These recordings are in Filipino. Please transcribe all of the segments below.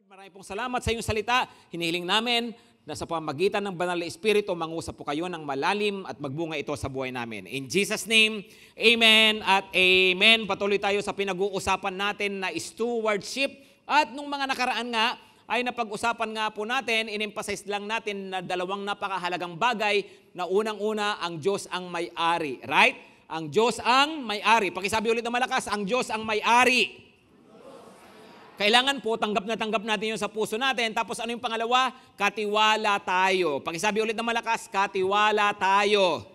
Maraming pong salamat sa iyong salita. Hinihiling namin na sa pamamagitan ng Banal na Espiritu, mangusap po kayo ng malalim at magbunga ito sa buhay namin. In Jesus' name, Amen at Amen. Patuloy tayo sa pinag-uusapan natin na stewardship. At nung mga nakaraan nga, ay napag-usapan nga po natin, in-emphasize lang natin na dalawang napakahalagang bagay na unang-una, ang Diyos ang may-ari. Right? Ang Diyos ang may-ari. Pakisabi ulit na malakas, ang Diyos ang may-ari. Kailangan po, tanggap natin yun sa puso natin. Tapos ano yung pangalawa? Katiwala tayo. Pakisabi ulit na malakas, katiwala tayo.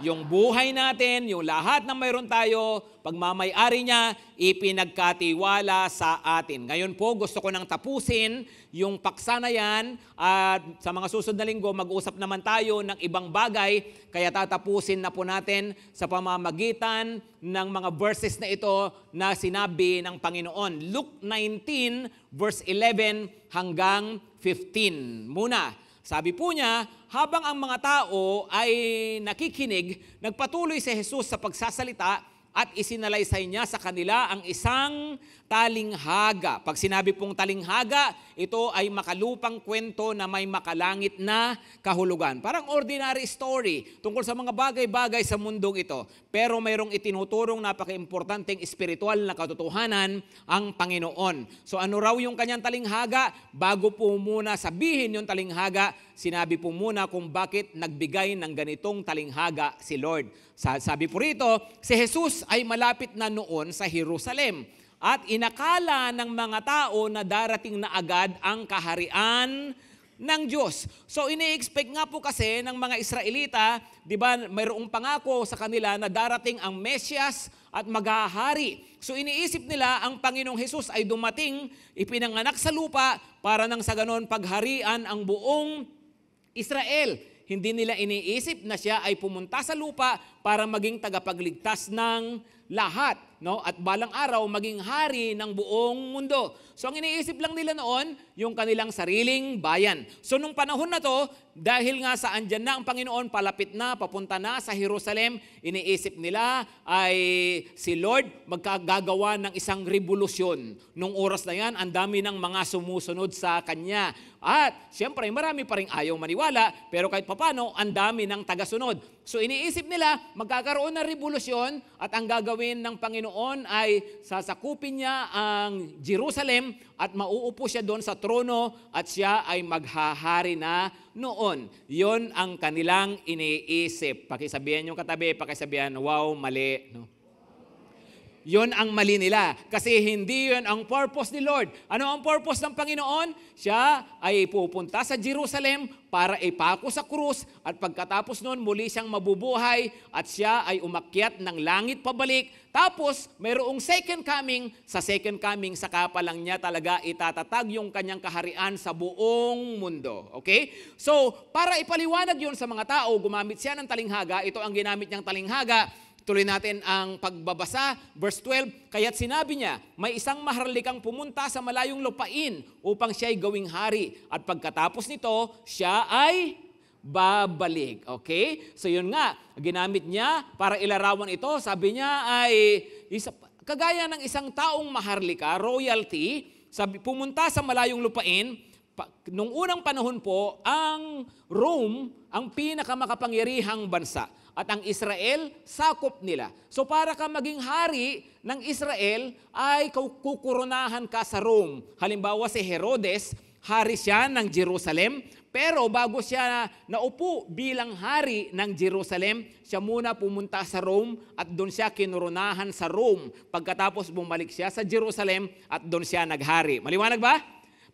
Yung buhay natin, yung lahat ng mayroon tayo, pagmamay-ari niya, ipinagkatiwala sa atin. Ngayon po, gusto ko nang tapusin yung paksa na yan at sa mga susunod na linggo, mag-usap naman tayo ng ibang bagay, kaya tatapusin na po natin sa pamamagitan ng mga verses na ito na sinabi ng Panginoon. Luke 19, verse 11 hanggang 15. Muna, sabi po niya, habang ang mga tao ay nakikinig, nagpatuloy si Jesus sa pagsasalita at isinalaysay niya sa kanila ang isang talinghaga. Pag sinabi pong talinghaga, ito ay makalupang kwento na may makalangit na kahulugan. Parang ordinary story tungkol sa mga bagay-bagay sa mundong ito. Pero mayroong itinuturong napaka-importanteng espiritual na katotohanan ang Panginoon. So ano raw yung kanyang talinghaga? Bago po muna sabihin yung talinghaga, sinabi po muna kung bakit nagbigay ng ganitong talinghaga si Lord. Sabi po rito, si Jesus ay malapit na noon sa Jerusalem at inakala ng mga tao na darating na agad ang kaharian ng Diyos. So ini-expect nga po kasi ng mga Israelita, di ba, mayroong pangako sa kanila na darating ang Mesyas at maghahari. So iniisip nila ang Panginoong Jesus ay dumating, ipinanganak sa lupa para nang sa ganon pagharian ang buong Israel. Hindi nila iniisip na siya ay pumunta sa lupa para maging tagapagligtas ng lahat, no? At balang araw maging hari ng buong mundo. So ang iniisip lang nila noon, yung kanilang sariling bayan. So nung panahon na to, dahil nga sa andyan na ang Panginoon, palapit na, papunta na sa Jerusalem, iniisip nila ay si Lord magkagagawa ng isang revolusyon. Nung oras na yan, ang dami ng mga sumusunod sa Kanya. At siyempre, marami pa rin ayaw maniwala, pero kahit papano, ang dami ng tagasunod. So iniisip nila, magkakaroon ng revolusyon at ang gagawin ng Panginoon ay sasakupin niya ang Jerusalem at mauupo siya doon sa trono at siya ay maghahari na noon. Yon ang kanilang iniisip. Pakisabihan yung katabi, pakisabihan, wow, mali. No? Yon ang mali nila. Kasi hindi yon ang purpose ni Lord. Ano ang purpose ng Panginoon? Siya ay pupunta sa Jerusalem para ipako sa krus at pagkatapos noon muli siyang mabubuhay at siya ay umakyat ng langit pabalik. Tapos mayroong second coming. Sa second coming, saka pa lang niya talaga itatatag yung kanyang kaharian sa buong mundo. Okay? So, para ipaliwanag yon sa mga tao, gumamit siya ng talinghaga. Ito ang ginamit niyang talinghaga. Tuloy natin ang pagbabasa, verse 12, kaya't sinabi niya, may isang maharlikang pumunta sa malayong lupain upang siya ay gawing hari. At pagkatapos nito, siya ay babalik. Okay? So yun nga, ginamit niya para ilarawan ito. Sabi niya ay, kagaya ng isang taong maharlika, royalty, pumunta sa malayong lupain. Nung unang panahon po, ang Rome, ang pinakamakapangyarihang bansa. At ang Israel, sakop nila. So para ka maging hari ng Israel, ay kukuronahan ka sa Rome. Halimbawa si Herodes, hari siya ng Jerusalem, pero bago siya naupo bilang hari ng Jerusalem, siya muna pumunta sa Rome at doon siya kinuronahan sa Rome. Pagkatapos bumalik siya sa Jerusalem at doon siya naghari. Maliwanag ba?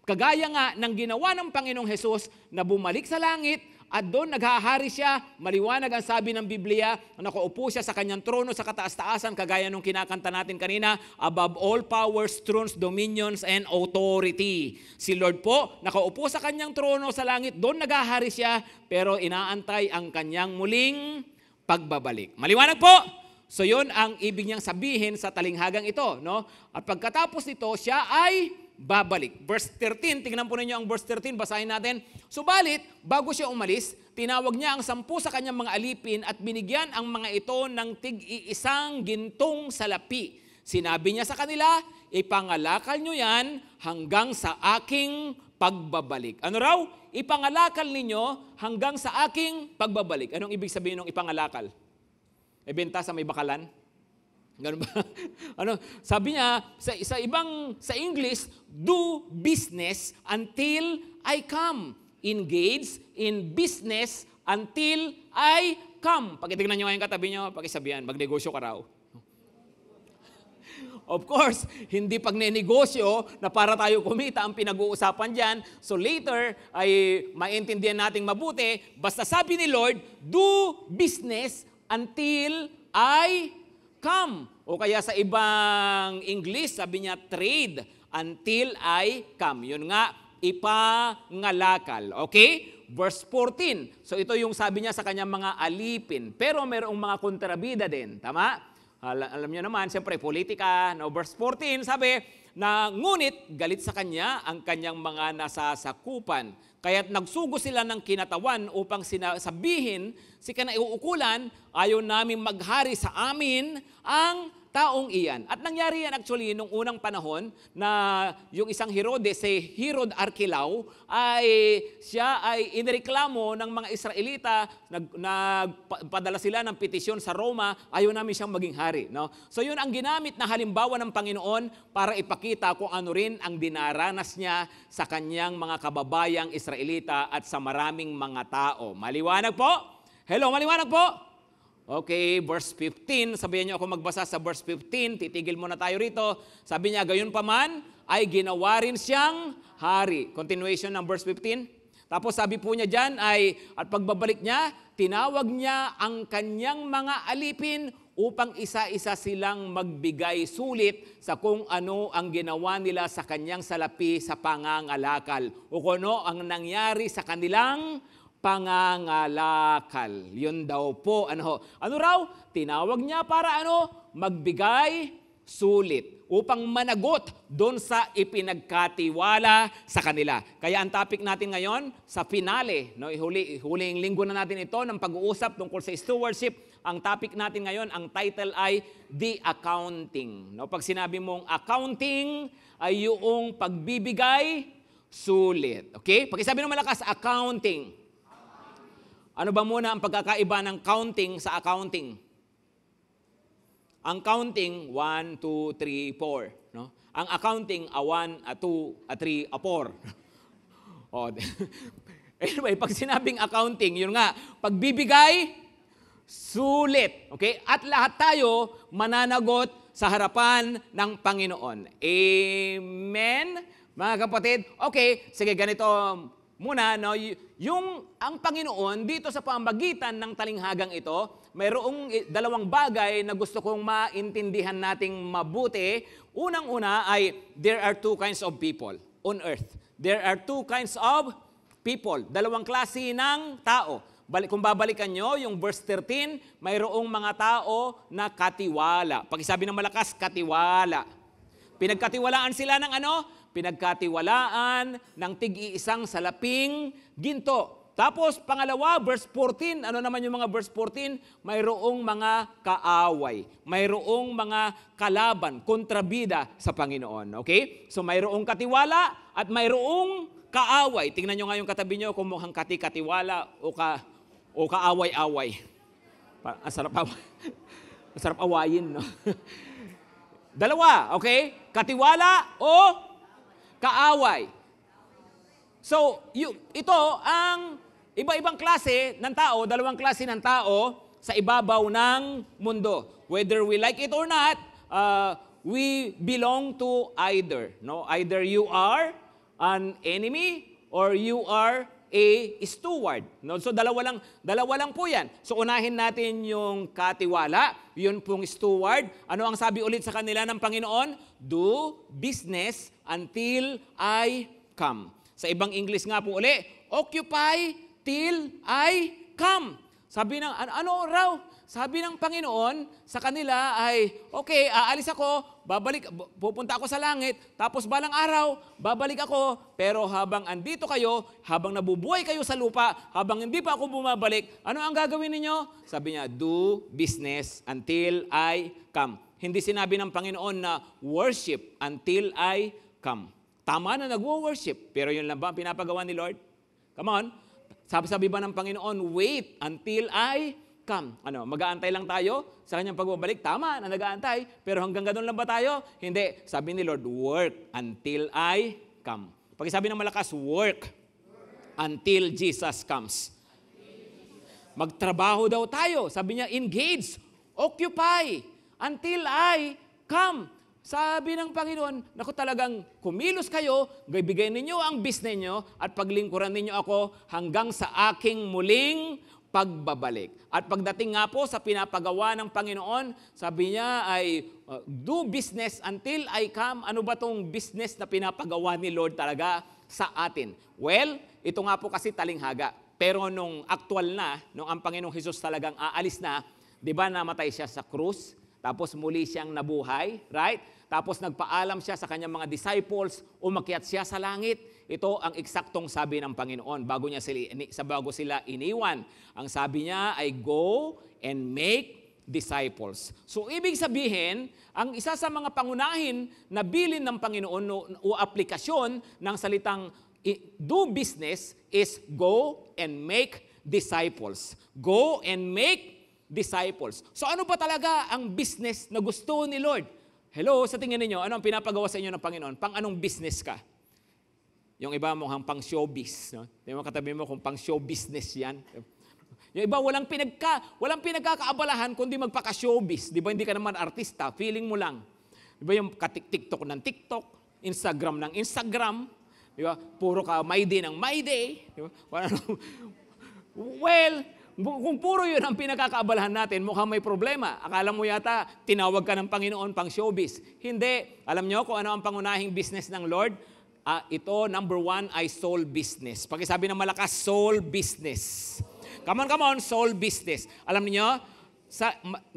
Kagaya nga ng ginawa ng Panginoong Jesus na bumalik sa langit at doon naghahari siya, maliwanag ang sabi ng Biblia, nakaupo siya sa kanyang trono sa kataas-taasan, kagaya nung kinakanta natin kanina, above all powers, thrones, dominions, and authority. Si Lord po, nakaupo sa kanyang trono sa langit, doon naghahari siya, pero inaantay ang kanyang muling pagbabalik. Maliwanag po? So yun ang ibig niyang sabihin sa talinghagang ito. No? At pagkatapos nito, siya ay babalik. Verse 13, tingnan po ninyo ang verse 13, basahin natin. Subalit, bago siya umalis, tinawag niya ang 10 sa kanyang mga alipin at binigyan ang mga ito ng tig-iisang gintong salapi. Sinabi niya sa kanila, ipangalakal nyo yan hanggang sa aking pagbabalik. Ano raw? Ipangalakal ninyo hanggang sa aking pagbabalik. Anong ibig sabihin ng ipangalakal? Benta sa may bakalan? Ganun ba? Ano? Sabi niya, sa English, do business until I come. Engage in business until I come. Pakitignan nyo ngayong katabi nyo, pakisabihan, magnegosyo ka raw. Of course, hindi pag nenegosyo na para tayo kumita ang pinag-uusapan dyan. So later ay maintindihan nating mabuti. Basta sabi ni Lord, do business until I come. O kaya sa ibang English, sabi niya, trade until I come. Yun nga, ipangalakal. Okay? Verse 14. So ito yung sabi niya sa kanyang mga alipin. Pero mayroong mga kontrabida din. Tama? Alam niyo naman, siyempre, politika. No? Verse 14, sabi, na ngunit galit sa kanya ang kanyang mga nasasakupan. Kaya't nagsugo sila ng kinatawan upang sabihin, si kanaiuukulan, ayaw namin maghari sa amin ang taong iyan. At nangyari yan actually nung unang panahon na yung isang Herodes, si Herod Archelaus, siya ay inireklamo ng mga Israelita, nagpadala sila ng petisyon sa Roma, ayaw namin siyang maging hari. No? So yun ang ginamit na halimbawa ng Panginoon para ipakita kung ano rin ang dinaranas niya sa kanyang mga kababayang Israelita at sa maraming mga tao. Maliwanag po? Hello, maliwanag po? Okay, verse 15, sabihin niyo ako magbasa sa verse 15, titigil muna tayo rito. Sabi niya, gayon pa man, ay ginawa rin siyang hari. Continuation ng verse 15. Tapos sabi po niya dyan at pagbabalik niya, tinawag niya ang kanyang mga alipin upang isa-isa silang magbigay sulit sa kung ano ang ginawa nila sa kanyang salapi sa pangangalakal. O kung ano ang nangyari sa kanilang pangangalakal. Yun daw po. Ano raw? Tinawag niya para magbigay sulit upang managot doon sa ipinagkatiwala sa kanila. Kaya ang topic natin ngayon sa finale, no, huling linggo na natin ito ng pag-uusap tungkol sa stewardship. Ang topic natin ngayon, ang title ay The Accounting. No, pag sinabi mong accounting ay yung pagbibigay sulit. Okay? Pakisabi ng malakas, accounting. Ano ba muna ang pagkakaiba ng counting sa accounting? Ang counting, 1, 2, 3, 4. No? Ang accounting, 1, 2, 3, 4. Oh. Anyway, pag sinabing accounting, yun nga, pagbibigay, sulit. Okay? At lahat tayo mananagot sa harapan ng Panginoon. Amen? Mga kapatid, okay, sige, ganito muna, no, ang Panginoon dito sa pamagitan ng talinghagang ito, mayroong dalawang bagay na gusto kong maintindihan nating mabuti. Unang-una ay there are two kinds of people on earth. There are two kinds of people. Dalawang klase ng tao. Kung babalikan nyo, yung verse 13, mayroong mga tao na katiwala. Pakisabi ng malakas, katiwala. Pinagkatiwalaan sila ng pinagkatiwalaan ng tig-iisang salaping ginto. Tapos, pangalawa, verse 14, ano naman yung mga verse 14? Mayroong mga kaaway, mayroong mga kalaban, kontrabida sa Panginoon. Okay? So, mayroong katiwala at mayroong kaaway. Tingnan nyo nga yung katabi nyo kung mukhang katiwala o kaaway-away. Ang sarap awayin, no? Dalawa, okay? Katiwala o kaaway. So, ito ang iba-ibang klase ng tao, dalawang klase ng tao sa ibabaw ng mundo. Whether we like it or not, we belong to either. No? Either you are an enemy or you are a steward. No? So, dalawa lang po yan. So, unahin natin yung katiwala, yun pong steward. Ano ang sabi ulit sa kanila ng Panginoon? Do business until I come. Sa ibang English nga po uli, occupy till I come. Sabi ng, ano raw? Sabi ng Panginoon sa kanila ay, okay, aalis ako, pupunta ako sa langit, tapos balang araw, babalik ako, pero habang andito kayo, habang nabubuhay kayo sa lupa, habang hindi pa ako bumabalik, ano ang gagawin ninyo? Sabi niya, do business until I come. hindi sinabi ng Panginoon na worship until I come. Tama na nagwo-worship, pero yun lang ba ang pinapagawa ni Lord? Come on. Sabi ba ng Panginoon, wait until I come. Ano, mag-aantay lang tayo sa kanyang pagbabalik? Tama na nag-aantay, pero hanggang ganoon lang ba tayo? Hindi. Sabi ni Lord, work until I come. Pag-sabi ng malakas, work until Jesus comes. Magtrabaho daw tayo. Sabi niya, engage, occupy, until I come. Sabi ng Panginoon, naku talagang kumilos kayo, bigay ninyo ang business ninyo at paglingkuran ninyo ako hanggang sa aking muling pagbabalik. At pagdating nga po sa pinapagawa ng Panginoon, sabi niya ay do business until I come. Ano ba tong business na pinapagawa ni Lord talaga sa atin? Well, ito nga po kasi talinghaga. Pero nung actual na, nung ang Panginoong Hesus talagang aalis na, di ba namatay siya sa krus? Tapos muli siyang nabuhay, right? Tapos nagpaalam siya sa kanyang mga disciples, umakyat siya sa langit. Ito ang eksaktong sabi ng Panginoon bago sila iniwan. Ang sabi niya ay go and make disciples. So ibig sabihin, ang isa sa mga pangunahin na bilin ng Panginoon o aplikasyon ng salitang do business is go and make disciples. Go and make disciples. So ano ba talaga ang business na gusto ni Lord? Hello, sa tingin niyo, ano ang pinapagawa sa inyo ng Panginoon? Pang anong business ka? Yung iba mukhang pang showbiz. No? Di mo katabi mo kung pang show business yan. Yung iba walang pinagkakaabalahan kundi magpaka-showbiz. Di ba hindi ka naman artista, feeling mo lang. Di ba yung TikTok ng TikTok, Instagram ng Instagram, di ba? Puro ka my day ng my day. Di ba? Well, kung puro yun ang pinakakaabalahan natin, mukhang may problema. Akala mo yata, tinawag ka ng Panginoon pang showbiz. Hindi. Alam nyo kung ano ang pangunahing business ng Lord? Ito, number 1, ay soul business. Pakisabi ng malakas, soul business. Come on, soul business. Alam niyo,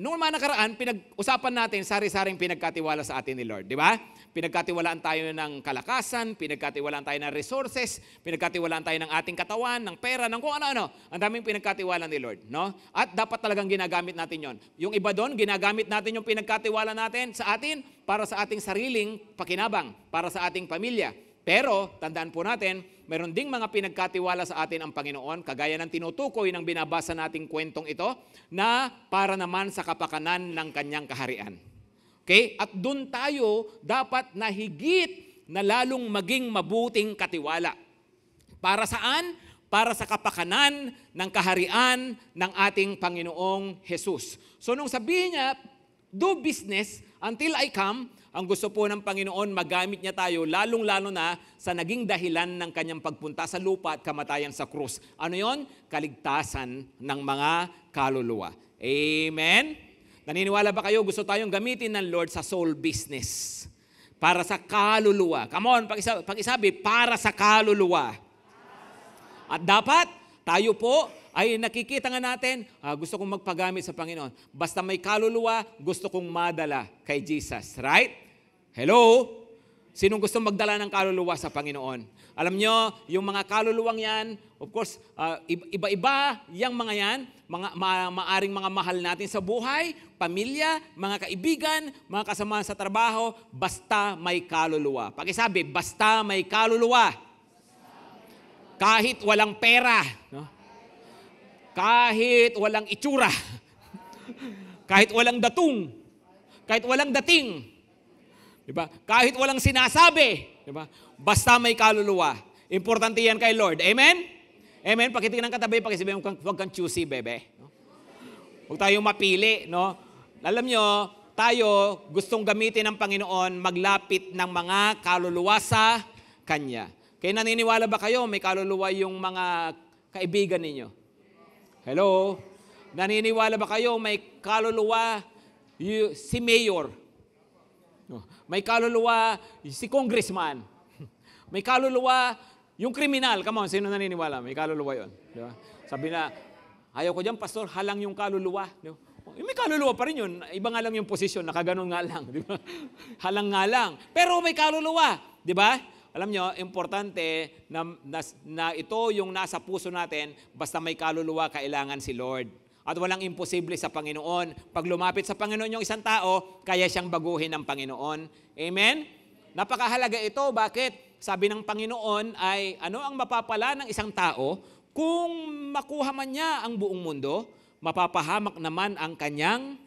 noong mga nakaraan, pinag-usapan natin sari-saring pinagkatiwala sa atin ni Lord. Di ba? Pinagkatiwalaan tayo ng kalakasan, pinagkatiwalaan tayo ng resources, pinagkatiwalaan tayo ng ating katawan, ng pera, ng kung ano-ano. Ang daming pinagkatiwala ni Lord. No? At dapat talagang ginagamit natin yon. Yung iba doon, ginagamit natin yung pinagkatiwala natin sa atin para sa ating sariling pakinabang, para sa ating pamilya. Pero, tandaan po natin, meron ding mga pinagkatiwala sa atin ang Panginoon, kagaya ng tinutukoy ng binabasa nating kwentong ito, na para naman sa kapakanan ng kanyang kaharian. Okay? At doon tayo dapat na higit na lalong maging mabuting katiwala. Para saan? Para sa kapakanan ng kaharian ng ating Panginoong Jesus. So nung sabihin niya, do business until I come, ang gusto po ng Panginoon, magamit niya tayo lalong-lalo na sa naging dahilan ng kanyang pagpunta sa lupa at kamatayan sa krus. Ano yon? Kaligtasan ng mga kaluluwa. Amen? Naniniwala ba kayo, gusto tayong gamitin ng Lord sa soul business? Para sa kaluluwa. Come on, pag-isabi, para sa kaluluwa. At dapat, tayo po ay nakikita nga natin, gusto kong magpagamit sa Panginoon. Basta may kaluluwa, gusto kong madala kay Jesus. Right? Hello? Sinong gusto magdala ng kaluluwa sa Panginoon? Alam nyo, yung mga kaluluwang yan, of course, iba-iba yung mga yan, maaring mga mahal natin sa buhay, pamilya, mga kaibigan, mga kasamahan sa trabaho, basta may kaluluwa. Pakisabi, basta may kaluluwa. Kahit walang pera, no? Kahit walang itsura, kahit walang datung, kahit walang dating, diba? Kahit walang sinasabi, diba? Basta may kaluluwa. Importante yan kay Lord. Amen? Amen? Pakitingin ng katabi, pakisabihin, huwag kang choosy, bebe. No? Huwag tayong mapili. No? Alam nyo, tayo gustong gamitin ng Panginoon maglapit ng mga kaluluwa sa Kanya. Kaya naniniwala ba kayo, may kaluluwa yung mga kaibigan ninyo? Hello? Naniniwala ba kayo, may kaluluwa si mayor? May kaluluwa si congressman. May kaluluwa yung kriminal. Come on, sino naniniwala? May kaluluwa yun. Di ba? Sabi na, ayaw ko dyan, pastor, halang yung kaluluwa. Di ba? May kaluluwa pa rin yun. Iba nga lang yung posisyon, nakaganon nga lang. Di ba? Halang nga lang. Pero may kaluluwa. Di ba? Alam nyo, importante na ito yung nasa puso natin, basta may kaluluwa, kailangan si Lord. At walang imposible sa Panginoon. Pag lumapit sa Panginoon yung isang tao, kaya siyang baguhin ng Panginoon. Amen? Napakahalaga ito. Bakit? Sabi ng Panginoon ay ano ang mapapala ng isang tao kung makuha man niya ang buong mundo, mapapahamak naman ang kanyang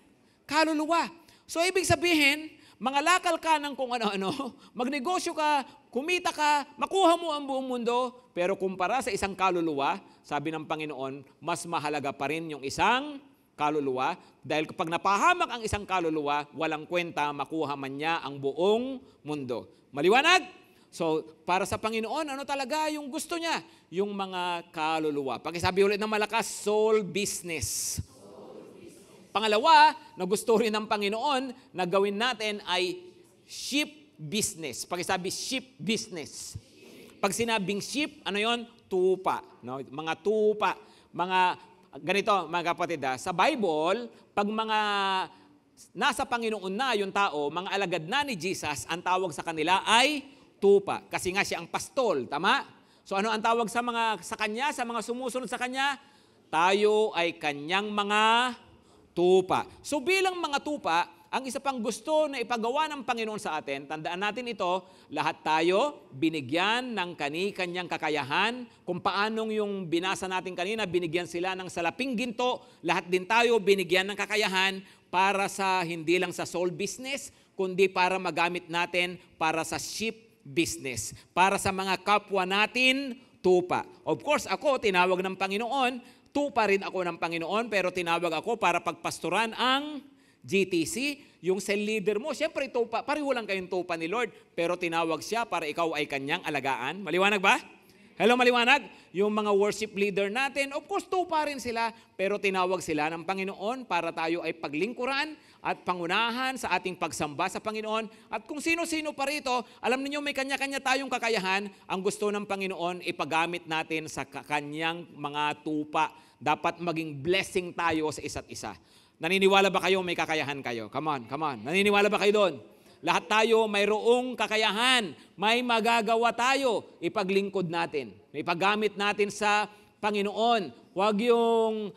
kaluluwa. So ibig sabihin, mangalakal ka ng kung ano-ano, magnegosyo ka, kumita ka, makuha mo ang buong mundo, pero kumpara sa isang kaluluwa, sabi ng Panginoon, mas mahalaga pa rin yung isang kaluluwa dahil kapag napahamak ang isang kaluluwa, walang kwenta makuha man niya ang buong mundo. Maliwanag? So, para sa Panginoon, ano talaga yung gusto niya? Yung mga kaluluwa. Pakisabi ulit ng malakas, soul business. Pangalawa, na gusto rin ng Panginoon na gawin natin ay sheep business. Pakisabi, sheep business. Pag sinabing sheep, ano yon? Tupa. No? Mga tupa. Mga, ganito mga kapatid, sa Bible, pag mga nasa Panginoon na yung tao, mga alagad na ni Jesus, ang tawag sa kanila ay tupa. Kasi nga siya ang pastol, tama? So ano ang tawag sa kanya, sa mga sumusunod sa kanya? Tayo ay kanyang mga tupa. So bilang mga tupa, ang isa pang gusto na ipagawa ng Panginoon sa atin, tandaan natin ito, lahat tayo binigyan ng kani-kanyang kakayahan. Kung paanong yung binasa natin kanina, binigyan sila ng salaping ginto, lahat din tayo binigyan ng kakayahan para sa hindi lang sa soul business, kundi para magamit natin para sa sheep business, para sa mga kapwa natin tupa. Of course, ako tinawag ng Panginoon, tupa rin ako ng Panginoon, pero tinawag ako para pagpastoran ang GTC, yung cell leader mo, siyempre tupa, pareho lang kayong tupa ni Lord, pero tinawag siya para ikaw ay kanyang alagaan. Maliwanag ba? Hello, maliwanag? Yung mga worship leader natin, of course, tupa rin sila, pero tinawag sila ng Panginoon para tayo ay paglingkuran at pangunahan sa ating pagsamba sa Panginoon. At kung sino-sino pa rito, alam niyo may kanya-kanya tayong kakayahan, ang gusto ng Panginoon ipagamit natin sa kanyang mga tupa. Dapat maging blessing tayo sa isa't isa. Naniniwala ba kayo may kakayahan kayo? Come on, come on. Naniniwala ba kayo doon? Lahat tayo mayroong kakayahan. May magagawa tayo. Ipaglingkod natin. Ipagamit natin sa Panginoon. Huwag yung,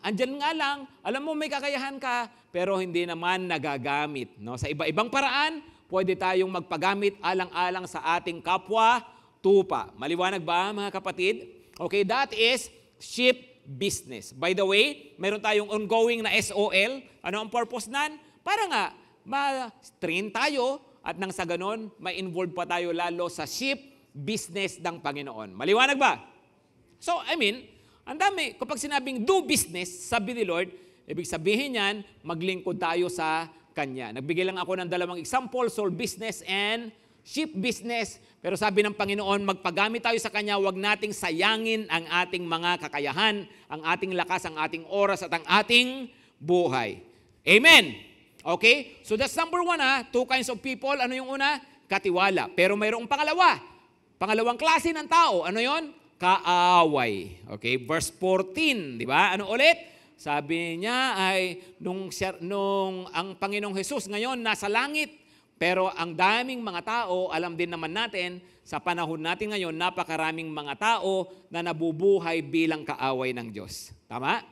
andyan nga lang, alam mo may kakayahan ka, pero hindi naman nagagamit. No? Sa iba-ibang paraan, pwede tayong magpagamit alang-alang sa ating kapwa tupa. Maliwanag ba mga kapatid? Okay, that is sheep business. By the way, meron tayong ongoing na SOL. Ano ang purpose nan? Para nga, ma-train tayo at nang sa ganon, ma-involve pa tayo lalo sa sheep business ng Panginoon. Maliwanag ba? So, ang dami. Kapag sinabing do business, sabi ni Lord, ibig sabihin yan, maglingkod tayo sa Kanya. Nagbigay lang ako ng dalawang example, soul business and sheep business. Pero sabi ng Panginoon, magpagamit tayo sa Kanya, huwag nating sayangin ang ating mga kakayahan, ang ating lakas, ang ating oras at ang ating buhay. Amen! Okay? So that's number one, two kinds of people. Ano yung una? Katiwala. Pero mayroong pangalawa. Pangalawang klase ng tao. Ano yon? Kaaway. Okay? Verse 14, di ba? Ano ulit? Sabi niya ay, nung ang Panginoong Jesus ngayon nasa langit, pero ang daming mga tao, alam din naman natin, sa panahon natin ngayon, napakaraming mga tao na nabubuhay bilang kaaway ng Diyos. Tama?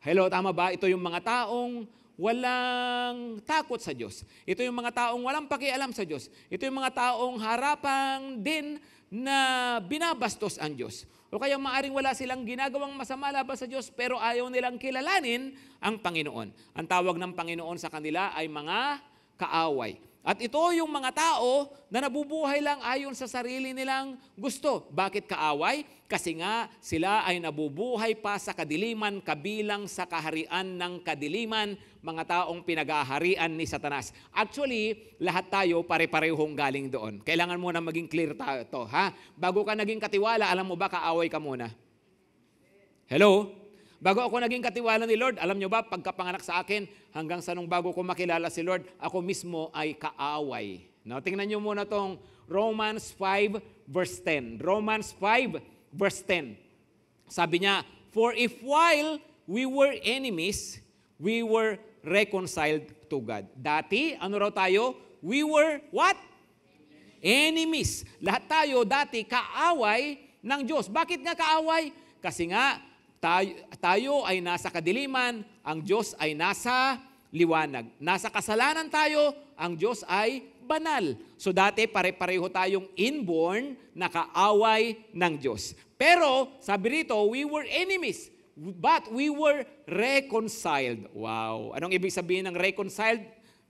Hello, tama ba? Ito yung mga taong walang takot sa Diyos. Ito yung mga taong walang pakialam sa Diyos. Ito yung mga taong harapang din na binabastos ang Diyos. O kaya maaring wala silang ginagawang masama laban sa Diyos, pero ayaw nilang kilalanin ang Panginoon. Ang tawag ng Panginoon sa kanila ay mga kaaway. At ito yung mga tao na nabubuhay lang ayon sa sarili nilang gusto. Bakit kaaway? Kasi nga sila ay nabubuhay pa sa kadiliman kabilang sa kaharian ng kadiliman, mga taong pinag-aharian ni Satanas. Actually, lahat tayo pare-parehong galing doon. Kailangan muna maging clear tayo to, ha? Bago ka naging katiwala, alam mo ba kaaway ka muna? Hello? Bago ako naging katiwala ni Lord, alam nyo ba, pagkapanganak sa akin, hanggang sa nung bago ko makilala si Lord, ako mismo ay kaaway. No, tingnan nyo muna tong Romans 5 verse 10. Romans 5 verse 10. Sabi niya, for if while we were enemies, we were reconciled to God. Dati, ano raw tayo? We were what? Enemies. Lahat tayo dati kaaway ng Diyos. Bakit nga kaaway? Kasi nga, Tayo ay nasa kadiliman, ang Diyos ay nasa liwanag. Nasa kasalanan tayo, ang Diyos ay banal. So dati pare-pareho tayong inborn na kaaway ng Diyos. Pero sabi rito, we were enemies, but we were reconciled. Wow! Anong ibig sabihin ng reconciled?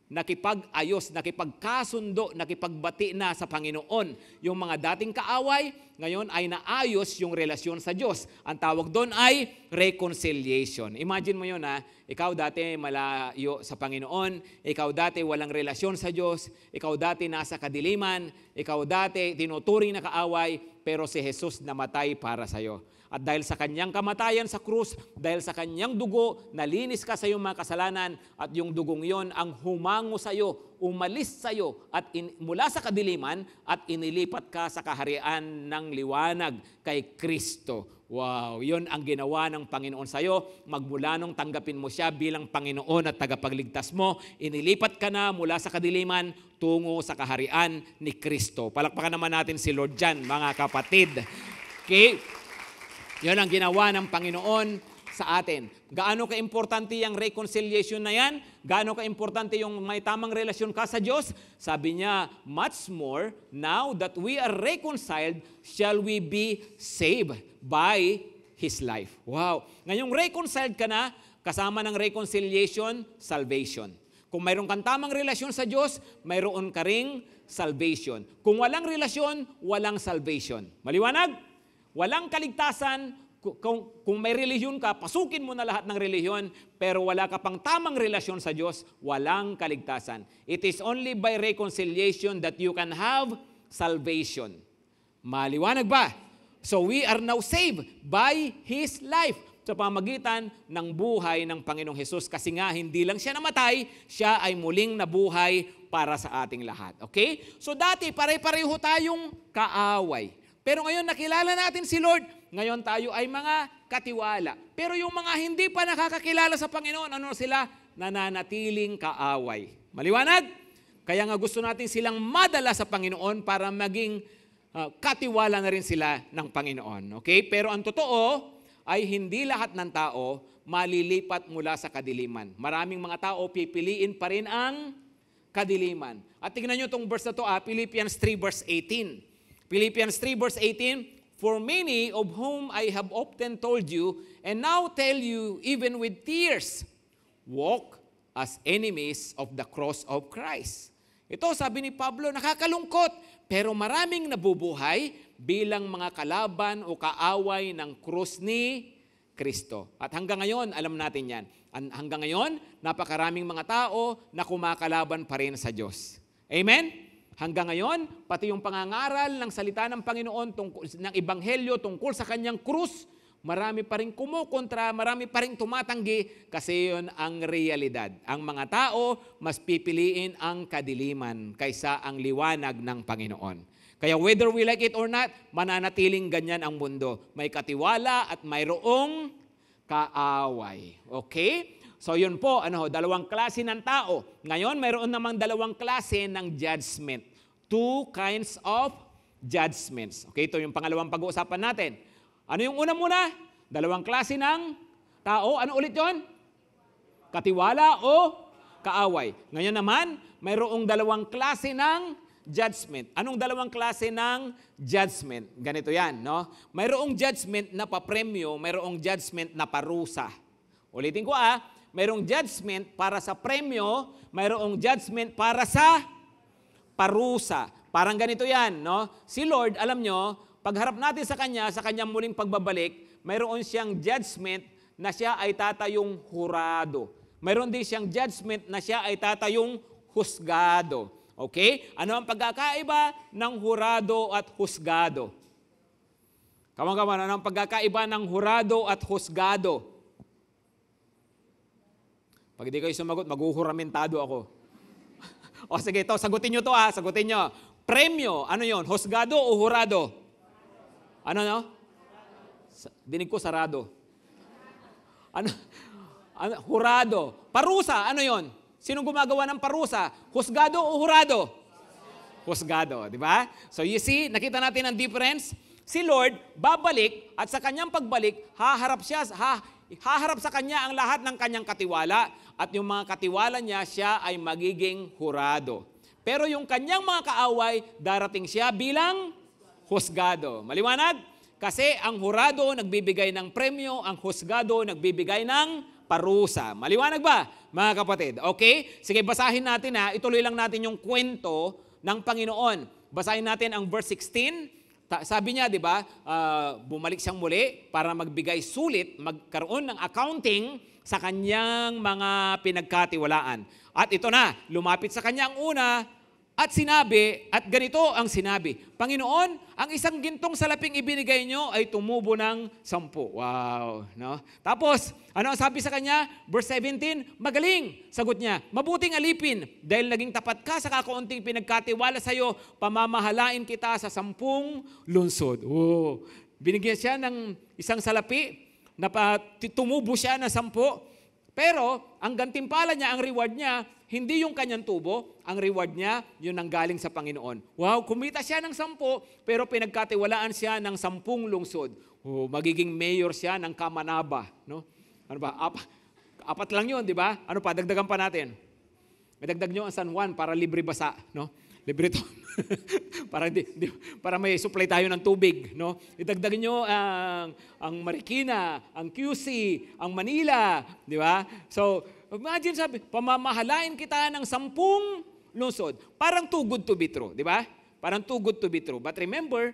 Nakipag-ayos, nakipagkasundo, nakipagbati na sa Panginoon. Yung mga dating kaaway, ngayon ay naayos yung relasyon sa Diyos. Ang tawag doon ay reconciliation. Imagine mo yun ikaw dati malayo sa Panginoon, ikaw dati walang relasyon sa Diyos, ikaw dati nasa kadiliman, ikaw dati tinuturing na kaaway, pero si Jesus namatay para sa iyo. At dahil sa kanyang kamatayan sa krus, dahil sa kanyang dugo, nalinis ka sa iyong mga kasalanan at yung dugong yon ang humango sa iyo, umalis sa iyo at mula sa kadiliman at inilipat ka sa kaharian ng liwanag kay Kristo. Wow, yon ang ginawa ng Panginoon sa iyo. Magmula nung tanggapin mo siya bilang Panginoon at tagapagligtas mo, inilipat ka na mula sa kadiliman tungo sa kaharian ni Kristo. Palakpakan naman natin si Lord dyan, mga kapatid. Okay? Yan ang ginawa ng Panginoon sa atin. Gaano ka-importante yung reconciliation na yan? Gaano ka-importante yung may tamang relasyon ka sa Diyos? Sabi niya, much more, now that we are reconciled, shall we be saved by His life. Wow! Ngayong reconciled ka na, kasama ng reconciliation, salvation. Kung mayroon kang tamang relasyon sa Diyos, mayroon ka ring salvation. Kung walang relasyon, walang salvation. Maliwanag? Walang kaligtasan, kung may relihiyon ka, pasukin mo na lahat ng relihiyon, pero wala ka pang tamang relasyon sa Diyos, walang kaligtasan. It is only by reconciliation that you can have salvation. Maliwanag ba? So we are now saved by His life sa pamagitan ng buhay ng Panginoong Hesus. Kasi nga, hindi lang siya namatay, siya ay muling nabuhay para sa ating lahat. Okay? So dati, pare-pareho tayong kaaway. Pero ngayon nakilala natin si Lord, ngayon tayo ay mga katiwala. Pero yung mga hindi pa nakakakilala sa Panginoon, ano sila? Nananatiling kaaway. Maliwanag? Kaya nga gusto natin silang madala sa Panginoon para maging katiwala na rin sila ng Panginoon. Okay? Pero ang totoo ay hindi lahat ng tao malilipat mula sa kadiliman. Maraming mga tao pipiliin pa rin ang kadiliman. At tingnan nyo itong verse na ito, Philippians 3 verse 18. Philippians 3 verse 18, for many of whom I have often told you, and now tell you even with tears, walk as enemies of the cross of Christ. Ito, sabi ni Pablo, nakakalungkot, pero maraming nabubuhay bilang mga kalaban o kaaway ng krus ni Kristo. At hanggang ngayon, alam natin yan. Hanggang ngayon, napakaraming mga tao na kumakalaban pa rin sa Diyos. Amen? Hanggang ngayon, pati yung pangangaral ng salita ng Panginoon, ng Ebanghelyo tungkol sa kanyang krus, marami pa rin kumukontra, marami pa rin tumatanggi kasi yun ang realidad. Ang mga tao, mas pipiliin ang kadiliman kaysa ang liwanag ng Panginoon. Kaya whether we like it or not, mananatiling ganyan ang mundo. May katiwala at mayroong kaaway. Okay? So yun po, dalawang klase ng tao. Ngayon, mayroon namang dalawang klase ng judgment. Two kinds of judgments. Okay, ito yung pangalawang pag-uusapan natin. Ano yung una muna? Dalawang klase ng tao. Ano ulit yon? Katiwala o kaaway. Ngayon naman, mayroong dalawang klase ng judgment. Anong dalawang klase ng judgment? Ganito yan, no? Mayroong judgment na papremyo, mayroong judgment na parusa. Ulitin ko mayroong judgment para sa premyo, mayroong judgment para sa parusa. Parang ganito yan, no? Si Lord, alam nyo, pagharap natin sa kanyang muling pagbabalik, mayroon siyang judgment na siya ay tatayong hurado. Mayroon din siyang judgment na siya ay tatayong husgado. Okay? Ano ang pagkakaiba ng hurado at husgado? Kawan-kawan, ano ang pagkakaiba ng hurado at husgado? Pag di kayo sumagot, maghuhuramentado ako. O sige, sagutin nyo to sagutin nyo. Premyo, ano yon? Husgado o hurado? Ano no? Dinig ko sarado. Ano? Hurado. Parusa, ano yon? Sinong gumagawa ng parusa? Husgado o hurado? Husgado, di ba? So you see, nakita natin ang difference. si Lord babalik at sa kanyang pagbalik, haharap sa kanya ang lahat ng kanyang katiwala at yung mga katiwala niya, siya ay magiging hurado. Pero yung kanyang mga kaaway, darating siya bilang husgado. Maliwanag? Kasi ang hurado nagbibigay ng premyo, ang husgado nagbibigay ng parusa. Maliwanag ba, mga kapatid? Okay? Sige, basahin natin ha. Ituloy lang natin yung kwento ng Panginoon. Basahin natin ang verse 16. Sabi niya, di ba, bumalik siyang muli para magbigay sulit, magkaroon ng accounting sa kanyang mga pinagkatiwalaan. At ito na, lumapit sa kanya ang una at sinabi, at ganito ang sinabi, Panginoon, ang isang gintong salaping ibinigay nyo ay tumubo ng 10. Wow! No? Tapos, ano ang sabi sa kanya? Verse 17, magaling! Sagot niya, mabuting alipin, dahil naging tapat ka sa kakaunting pinagkatiwala sa iyo, pamamahalain kita sa 10 lungsod. Oh, binigyan siya ng isang salapi, tumubo siya ng 10, pero ang gantimpala niya, ang reward niya, hindi yung kanyang tubo, ang reward niya, yun ang galing sa Panginoon. Wow, kumita siya ng 10, pero pinagkatiwalaan siya ng 10 lungsod. Oh, magiging mayor siya ng Kamanaba. No? Ano ba? Apat lang yun, di ba? Ano pa? Dagdagan pa natin. Dagdag nyo ang San Juan para libre basa. No? Libre to. para may supply tayo ng tubig. No? Idagdag nyo ang Marikina, ang QC, ang Manila. Di ba? So, imagine sabi, pamamahalain kita ng 10 lungsod. Parang too good to be true, di ba? Parang too good to be true. But remember,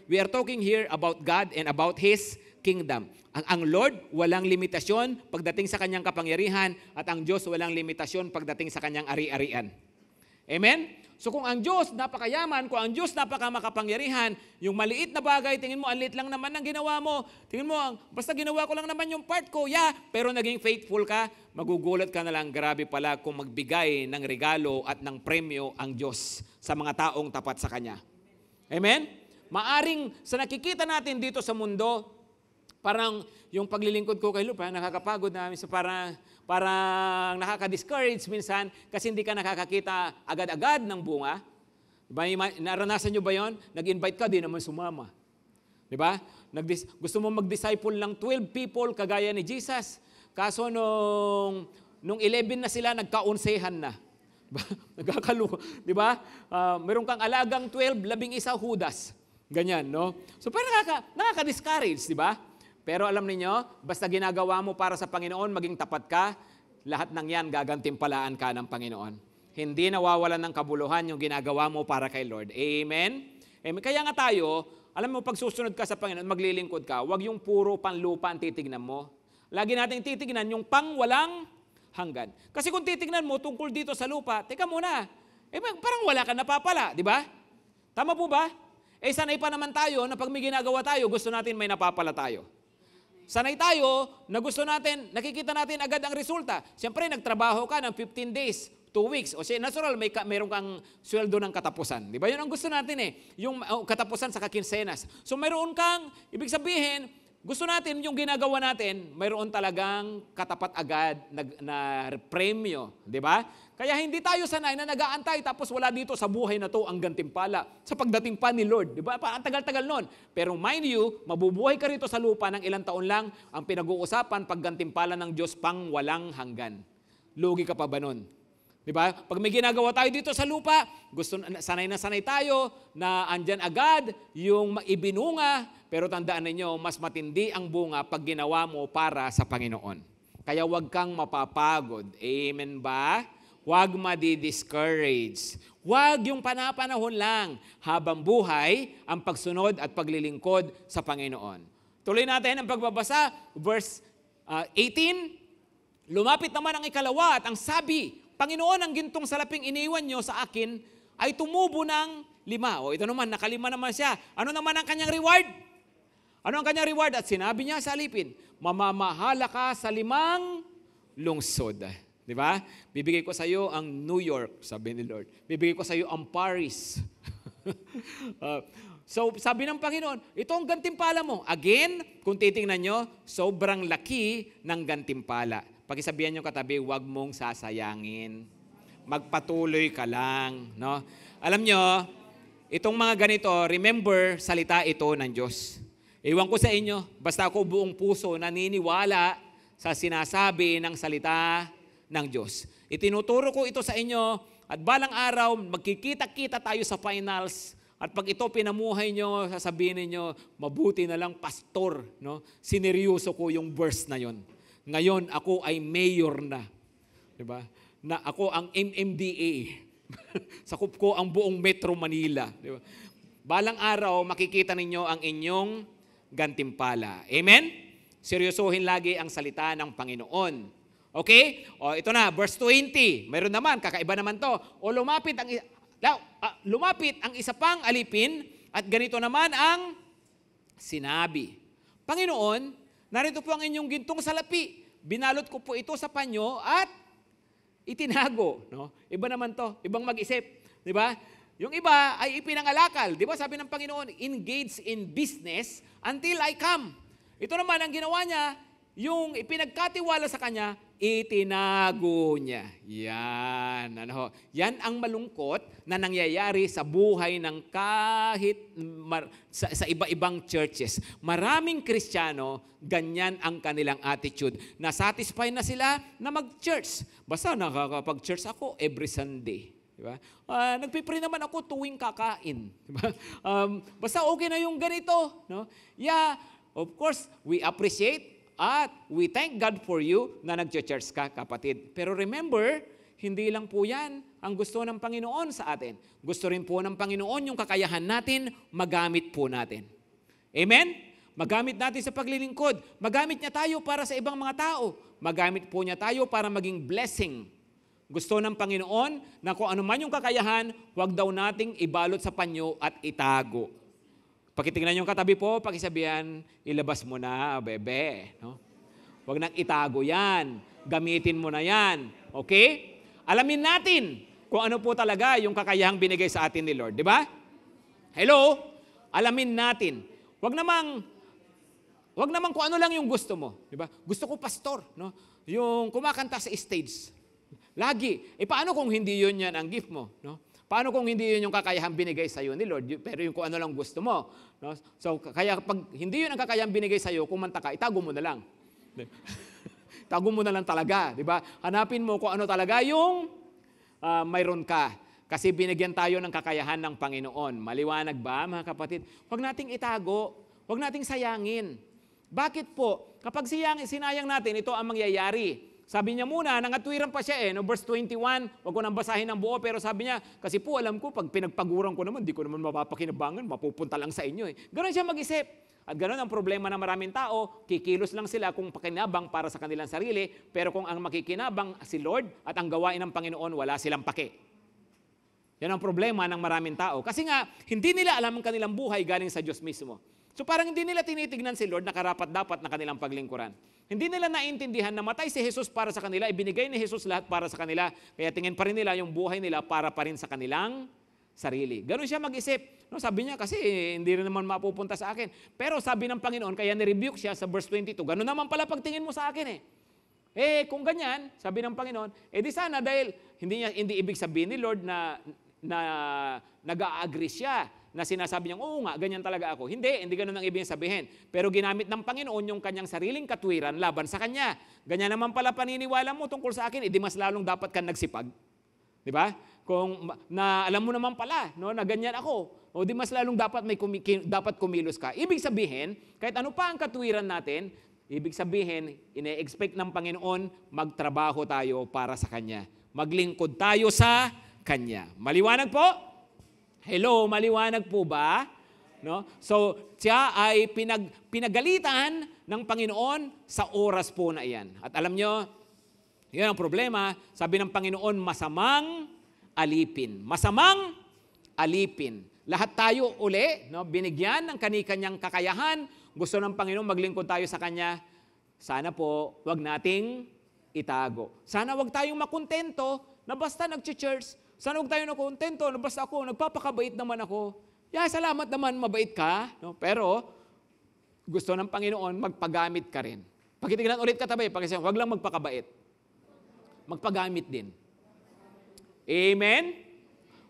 we are talking here about God and about His kingdom. Ang Lord, walang limitasyon pagdating sa kanyang kapangyarihan at ang Diyos walang limitasyon pagdating sa kanyang ari-arian. Amen? So kung ang Diyos napakayaman, kung ang Diyos napakamakapangyarihan, yung maliit na bagay, tingin mo, ang liit lang naman ang ginawa mo. Tingin mo, basta ginawa ko lang naman yung part ko, pero naging faithful ka, magugulat ka na lang, grabe pala kung magbigay ng regalo at ng premyo ang Diyos sa mga taong tapat sa Kanya. Amen? Maaring sa nakikita natin dito sa mundo, parang yung paglilingkod ko kay Lord, parang nakakapagod namin, so parang nakaka-discourage minsan kasi hindi ka nakakakita agad-agad ng bunga. Diba? Naranasan nyo ba yon? Nag-invite ka, di naman sumama. Diba? Gusto mo mag-disciple ng 12 people kagaya ni Jesus. Kaso nung 11 na sila, nagka-11 na. Nagkakaluko. Diba? Meron kang alagang 12, 11 Judas. Ganyan, no? So parang nakaka-discourage, diba? Pero alam niyo, basta ginagawa mo para sa Panginoon, maging tapat ka, lahat ng yan gagantimpalaan ka ng Panginoon. Hindi nawawalan ng kabuluhan yung ginagawa mo para kay Lord. Amen? Amen. Kaya nga tayo, alam mo, pag susunod ka sa Panginoon, maglilingkod ka, wag yung puro panlupa ang titignan mo. Lagi nating titignan yung pangwalang hanggan. Kasi kung titignan mo tungkol dito sa lupa, teka muna, parang wala ka napapala, di ba? Tama po ba? Sanay pa naman tayo na pag may ginagawa tayo, gusto natin may napapala tayo. Sanay tayo na gusto natin, nakikita natin agad ang resulta. Siyempre, nagtrabaho ka ng 15 days, 2 weeks. O siya, natural, meron kang sweldo ng katapusan. Di ba? Yun ang gusto natin yung katapusan sa kakinsenas. So, mayroon kang, ibig sabihin, gusto natin yung ginagawa natin, mayroon talagang katapat agad na premyo. Di ba? Kaya hindi tayo sanay na nag-aantay tapos wala dito sa buhay na to ang gantimpala sa pagdating pa ni Lord. Di ba? Parang tagal-tagal nun. Pero mind you, mabubuhay ka rito sa lupa ng ilang taon lang, ang pinag-uusapan paggantimpala ng Diyos pang walang hanggan. Lugi ka pa ba nun? Di ba? Pag may ginagawa tayo dito sa lupa, sanay na sanay tayo na andyan agad yung ibinunga, pero tandaan ninyo, mas matindi ang bunga pag ginawa mo para sa Panginoon. Kaya huwag kang mapapagod. Amen ba? Huwag madi-discourage. Huwag yung panapanahon lang habang buhay ang pagsunod at paglilingkod sa Panginoon. Tuloy natin ang pagbabasa, verse 18. Lumapit naman ang ikalawa at ang sabi, Panginoon, ang gintong salaping iniwan nyo sa akin ay tumubo ng 5. O ito naman, nakalima naman siya. Ano naman ang kanyang reward? Ano ang kanyang reward? At sinabi niya sa alipin, mamamahala ka sa 5 lungsod. Di ba? Bibigay ko sa iyo ang New York, sabi ni Lord. Bibigay ko sa iyo ang Paris. So, sabi ng Panginoon, ito ang gantimpala mo. Again, kung titingnan nyo, sobrang laki ng gantimpala. Pakisabihan nyo katabi, huwag mong sasayangin. Magpatuloy ka lang. No? Alam nyo, itong mga ganito, remember, salita ito ng Diyos. Iwan ko sa inyo, basta ako buong puso naniniwala sa sinasabi ng salita ng Diyos. Itinuturo ko ito sa inyo at balang araw, magkikita-kita tayo sa finals at pag ito pinamuhay nyo, sasabihin niyo, mabuti na lang pastor, no? Sineryoso ko yung verse na yon. Ngayon, ako ay mayor na. Diba? Na ako ang MMDA. Sakop ko ang buong Metro Manila. Diba? Balang araw, makikita ninyo ang inyong gantimpala. Amen? Seryosohin lagi ang salita ng Panginoon. Okay? O ito na, verse 20. Mayroon naman, kakaiba naman to. O lumapit ang isa pang alipin at ganito naman ang sinabi. Panginoon, narito po ang inyong gintong salapi. Binalot ko po ito sa panyo at itinago. No? Iba naman to, ibang mag-isip. Di ba? Yung iba ay ipinangalakal. Di ba sabi ng Panginoon, engage in business until I come. Ito naman ang ginawa niya, yung ipinagkatiwala sa kanya, itinago niya. Yan. Yan ang malungkot na nangyayari sa buhay ng sa iba-ibang churches. Maraming Kristiyano, ganyan ang kanilang attitude. Nasatisfy na sila na mag-church. Basta nakakapag-church ako every Sunday. Diba? Nagpipray naman ako tuwing kakain. Diba? Basta okay na yung ganito. No? Yeah, of course, we appreciate at we thank God for you na nag-church ka, kapatid. Pero remember, hindi lang po yan ang gusto ng Panginoon sa atin. Gusto rin po ng Panginoon yung kakayahan natin, magamit po natin. Amen? Magamit natin sa paglilingkod. Magamit niya tayo para sa ibang mga tao. Magamit po niya tayo para maging blessing. Gusto ng Panginoon na kung ano man yung kakayahan, huwag daw nating ibalot sa panyo at itago. Pakitingnan yung katabi po, pakisabihan, ilabas mo na, bebe. No? Huwag nang itago yan. Gamitin mo na yan. Okay? Alamin natin kung ano po talaga yung kakayahang binigay sa atin ni Lord. Di ba? Hello? Alamin natin. Huwag namang kung ano lang yung gusto mo. Di ba? Gusto ko pastor. No? Yung kumakanta sa stage. Lagi. Paano kung hindi yun yan ang gift mo? No? Paano kung hindi yun yung kakayahang binigay sa iyo ni Lord, pero yung kung ano lang gusto mo? No? So, kaya pag hindi yun ang kakayahang binigay sa iyo, kumanta ka, itago mo na lang. Tago mo na lang talaga, di ba? Hanapin mo kung ano talaga yung mayroon ka. Kasi binigyan tayo ng kakayahan ng Panginoon. Maliwanag ba, mga kapatid? Huwag nating itago. Huwag nating sayangin. Bakit po? Kapag sinayang natin, ito ang mangyayari. Sabi niya muna, nangatwiran pa siya no? Verse 21, wag ko nang basahin ng buo, pero sabi niya, kasi po alam ko, pag pinagpaguran ko naman, di ko naman mapapakinabangan, mapupunta lang sa inyo. Ganon siya mag-isip. At ganon ang problema ng maraming tao, kikilos lang sila kung pakinabang para sa kanilang sarili, pero kung ang makikinabang si Lord at ang gawain ng Panginoon, wala silang pake. Yan ang problema ng maraming tao. Kasi nga, hindi nila alam ang kanilang buhay galing sa Diyos mismo. So parang hindi nila tinitignan si Lord na karapat-dapat na kanilang paglingkuran. Hindi nila naintindihan na matay si Jesus para sa kanila, ibinigay ni Jesus lahat para sa kanila, kaya tingin pa rin nila yung buhay nila para pa rin sa kanilang sarili. Ganon siya mag-isip. No, sabi niya, kasi hindi rin naman mapupunta sa akin. Pero sabi ng Panginoon, kaya nirebuke siya sa verse 22, ganon naman pala pagtingin mo sa akin kung ganyan, sabi ng Panginoon, di sana dahil hindi ibig sabihin ni Lord na nag-a-agree siya, na sinasabi niya, oo nga, ganyan talaga ako. Hindi ganun ang ibig sabihin. Pero ginamit ng Panginoon yung kanyang sariling katwiran laban sa kanya. Ganyan naman pala paniniwala mo tungkol sa akin, di mas lalong dapat kang nagsipag. Di ba? Kung alam mo naman pala, no, na ganyan ako, di mas lalong dapat dapat kumilos ka. Ibig sabihin, kahit ano pa ang katwiran natin, ibig sabihin, ine-expect ng Panginoon, magtrabaho tayo para sa Kanya. Maglingkod tayo sa Kanya. Maliwanag po? Hello, maliwanag po ba? No? So, siya ay pinagalitan ng Panginoon sa oras po na iyan. At alam nyo, yun ang problema. Sabi ng Panginoon, masamang alipin. Masamang alipin. Lahat tayo uli, no, binigyan ng kani-kanyang kakayahan. Gusto ng Panginoon maglingkod tayo sa Kanya. Sana po, wag nating itago. Sana wag tayong makontento na basta nag-church. Sana huwag tayo nakontento, basta ako, nagpapakabait naman ako. Salamat naman, mabait ka. No? Pero, gusto ng Panginoon, magpagamit ka rin. Pakitignan ulit katabi, huwag lang magpakabait. Magpagamit din. Amen?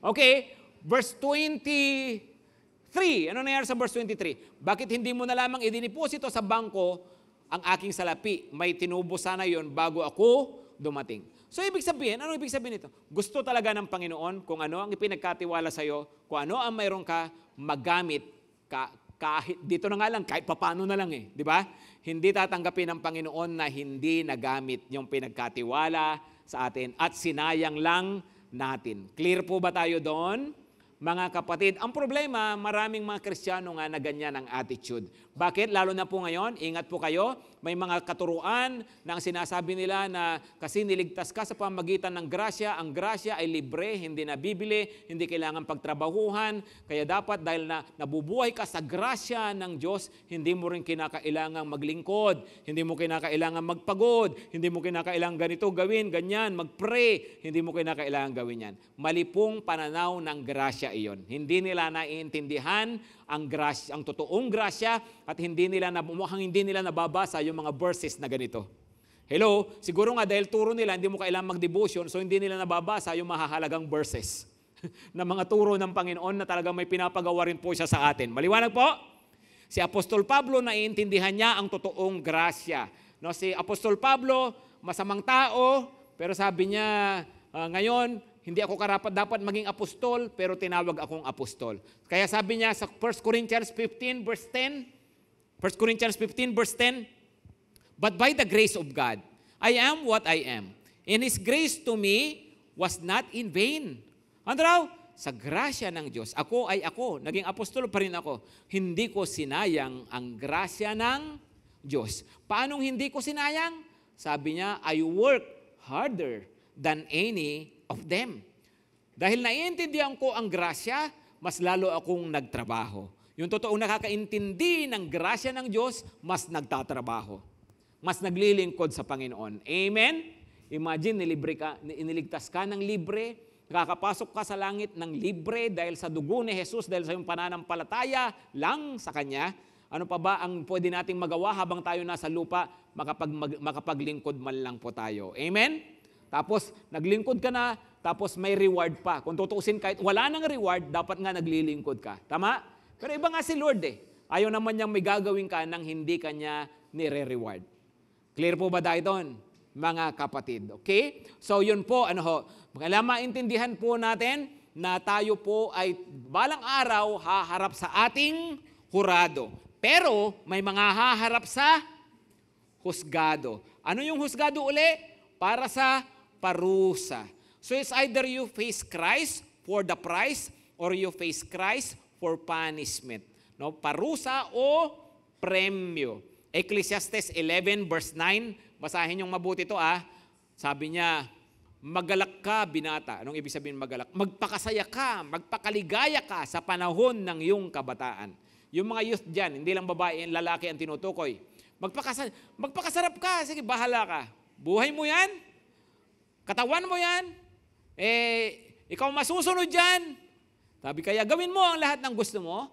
Okay, Verse 23. Ano nangyari sa verse 23? Bakit hindi mo na lamang idiniposito sa bangko ang aking salapi? May tinubo sana yon bago ako dumating. So ibig sabihin, ano ibig sabihin nito? Gusto talaga ng Panginoon kung ano ang ipinagkatiwala sa iyo, kung ano ang mayroon ka, magamit ka, kahit dito na nga lang, kahit papano na lang di ba? Hindi tatanggapin ng Panginoon na hindi nagamit yung pinagkatiwala sa atin at sinayang lang natin. Clear po ba tayo doon? Mga kapatid, ang problema, maraming mga Kristiyano nga na ganyan ang attitude. Bakit? Lalo na po ngayon, ingat po kayo, may mga katuruan na ang sinasabi nila na kasi niligtas ka sa pamagitan ng grasya, ang grasya ay libre, hindi nabibili, hindi kailangan pagtrabahuhan, kaya dapat dahil na nabubuhay ka sa grasya ng Diyos, hindi mo rin kinakailangang maglingkod, hindi mo kinakailangan magpagod, hindi mo kinakailangan ganito gawin, ganyan, magpray, hindi mo kinakailangan gawin yan. Mali pong pananaw ng grasya iyon. Hindi nila naiintindihan ang grasya, ang totoong grasya at hindi nila nababasa yung mga verses na ganito. Hello, siguro nga dahil turo nila hindi mo kailangang mag-devotion, so hindi nila nababasa yung mahahalagang verses na mga turo ng Panginoon na talagang may pinapagawa rin po siya sa atin. Maliwanag po? Si Apostol Pablo naiintindihan niya ang totoong grasya. No, si Apostol Pablo, masamang tao, pero sabi niya, ngayon, hindi ako dapat maging apostol, pero tinawag akong apostol. Kaya sabi niya sa 1 Corinthians 15 verse 10, 1 Corinthians 15 verse 10, but by the grace of God, I am what I am. And His grace to me was not in vain. Ano raw? Sa grasya ng Diyos, ako ay ako, naging apostol pa rin ako. Hindi ko sinayang ang grasya ng Diyos. Paanong hindi ko sinayang? Sabi niya, I work harder than any of them. Dahil naiintindihan ko ang grasya, mas lalo akong nagtrabaho. Yung totoong nakakaintindi ng grasya ng Diyos, mas nagtatrabaho. Mas naglilingkod sa Panginoon. Amen? Imagine, iniligtas ka ng libre, nakakapasok ka sa langit ng libre dahil sa dugo ni Jesus, dahil sa iyong pananampalataya lang sa Kanya. Ano pa ba ang pwede nating magawa habang tayo nasa lupa, makapaglingkod man lang po tayo. Amen? Tapos, naglingkod ka na, tapos may reward pa. Kung tutuusin, kahit wala nang reward, dapat nga naglilingkod ka. Tama? Pero iba nga si Lord Ayaw naman niyang may gagawin ka nang hindi ka niya nire-reward. Clear po ba tayo doon, mga kapatid? Okay? So, yun po, kailangan maintindihan po natin na tayo po ay balang araw haharap sa ating hurado. Pero, may mga haharap sa husgado. Ano yung husgado uli? Para sa parusa. So it's either you face Christ for the price or you face Christ for punishment. No, parusa o premyo. Ecclesiastes 11 verse 9, basahin yung mabuti ito Sabi niya, magalak ka binata. Anong ibig sabihin magalak? Magpakasaya ka, magpakaligaya ka sa panahon ng iyong kabataan. Yung mga youth diyan, hindi lang babae, lalaki ang tinutukoy. Magpakasarap ka, sige bahala ka. Buhay mo yan. Katawan mo yan, ikaw masusunod dyan. Sabi kaya gawin mo ang lahat ng gusto mo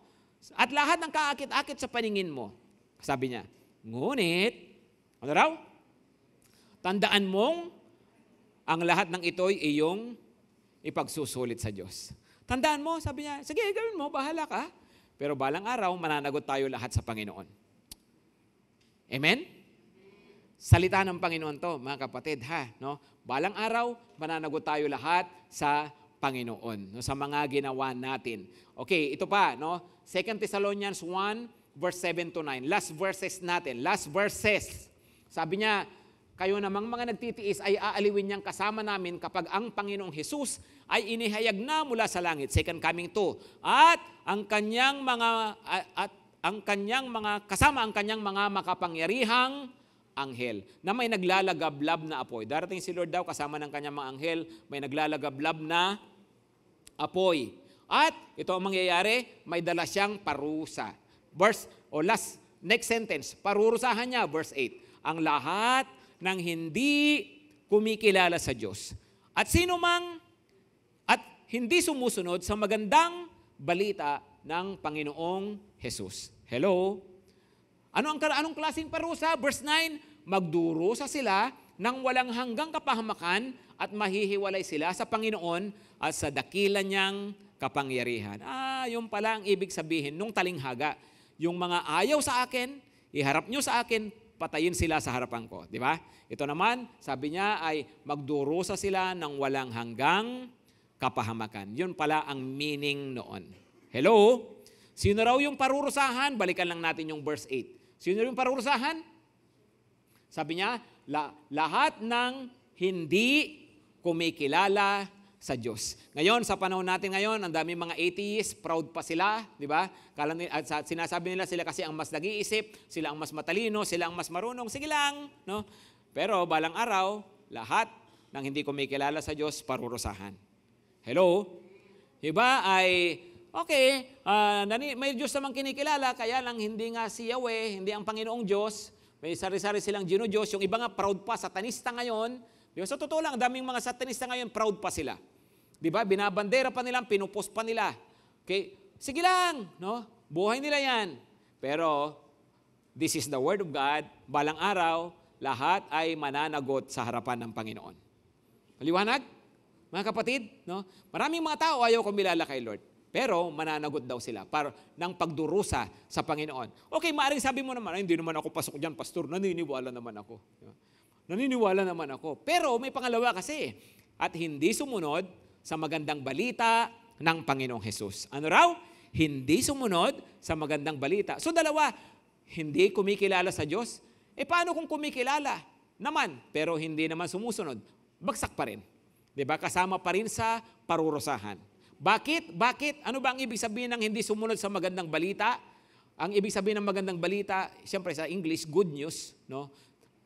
at lahat ng kaakit-akit sa paningin mo. Sabi niya, ngunit, ano raw? Tandaan mong ang lahat ng ito'y iyong ipagsusulit sa Diyos. Tandaan mo, sabi niya, sige gawin mo, bahala ka. Pero balang araw, mananagot tayo lahat sa Panginoon. Amen? Salita ng Panginoon to, mga kapatid, no? Balang araw, mananagot tayo lahat sa Panginoon, no? Sa mga ginawa natin. Okay, ito pa, no? 2 Thessalonians 1, verse 7 to 9. Last verses natin. Last verses. Sabi niya, kayo namang mga nagtitiis ay aaliwin niyang kasama namin kapag ang Panginoong Jesus ay inihayag na mula sa langit. Second coming to. At ang kanyang mga kasama ang kanyang mga makapangyarihang anghel na may naglalagablab na apoy. Darating si Lord daw kasama ng kanyang mga anghel, may naglalagablab na apoy. At ito ang mangyayari, may dala siyang parusa. Next sentence, parurusahan niya, verse 8. Ang lahat ng hindi kumikilala sa Diyos. At sino mang at hindi sumusunod sa magandang balita ng Panginoong Jesus. Hello? Anong klaseng parusa? Verse 9, magdurusa sila ng walang hanggang kapahamakan at mahihiwalay sila sa Panginoon at sa dakila niyang kapangyarihan. Yung pala ang ibig sabihin nung talinghaga. Yung mga ayaw sa akin, iharap nyo sa akin, patayin sila sa harapan ko. Di ba? Ito naman, sabi niya ay magdurusa sila ng walang hanggang kapahamakan. Yun pala ang meaning noon. Hello? Sino raw yung parurusahan? Balikan lang natin yung verse 8. Sino yung parurusahan? Sabi niya, lahat ng hindi kumikilala sa Diyos. Ngayon, sa panahon natin ngayon, ang daming mga atheists, proud pa sila, di ba? Sinasabi nila sila kasi ang mas nag-iisip, sila ang mas matalino, sila ang mas marunong, sige lang, no? Pero balang araw, lahat ng hindi kumikilala sa Diyos, parurusahan. Hello? Iba ay, okay, may Diyos namang kinikilala, kaya lang hindi nga si Yahweh, hindi ang Panginoong Diyos, may sari-sari silang Diyos. Yung iba nga proud pa, satanista ngayon. Sa totoo lang, daming mga satanista ngayon, proud pa sila. Di ba? Binabandera pa nila, pinupost pa nila. Okay? Sige lang, no? Buhay nila yan. Pero, this is the Word of God. Balang araw, lahat ay mananagot sa harapan ng Panginoon. Maliwanag? Mga kapatid, no? Maraming mga tao ayaw kumilala kay Lord. Pero mananagot daw sila para ng pagdurusa sa Panginoon. Okay, maaaring sabi mo naman, hindi naman ako pasok dyan, pastor, naniniwala naman ako. Naniniwala naman ako. Pero may pangalawa kasi, at hindi sumunod sa magandang balita ng Panginoong Hesus. Ano raw? Hindi sumunod sa magandang balita. So dalawa, hindi kumikilala sa Diyos. Paano kung kumikilala naman, pero hindi naman sumusunod? Bagsak pa rin. Diba? Kasama pa rin sa parurusahan. Bakit? Ano ba ang ibig sabihin ng hindi sumunod sa magandang balita? Ang ibig sabihin ng magandang balita, siyempre sa English, good news, no?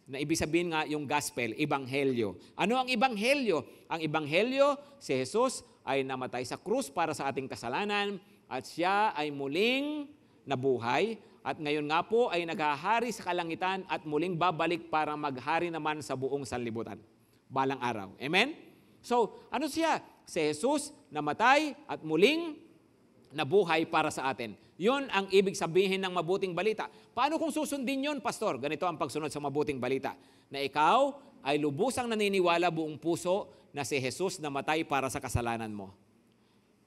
Na ibig sabihin nga yung gospel, ebanghelyo. Ano ang ebanghelyo? Ang ebanghelyo, si Jesus ay namatay sa krus para sa ating kasalanan at siya ay muling nabuhay at ngayon nga po ay naghahari sa kalangitan at muling babalik para maghari naman sa buong sanlibutan. Balang araw. Amen? So, ano siya? Si Jesus namatay at muling nabuhay para sa atin. Yun ang ibig sabihin ng mabuting balita. Paano kung susundin yun, Pastor? Ganito ang pagsunod sa mabuting balita. Na ikaw ay lubusang naniniwala buong puso na si Jesus namatay para sa kasalanan mo.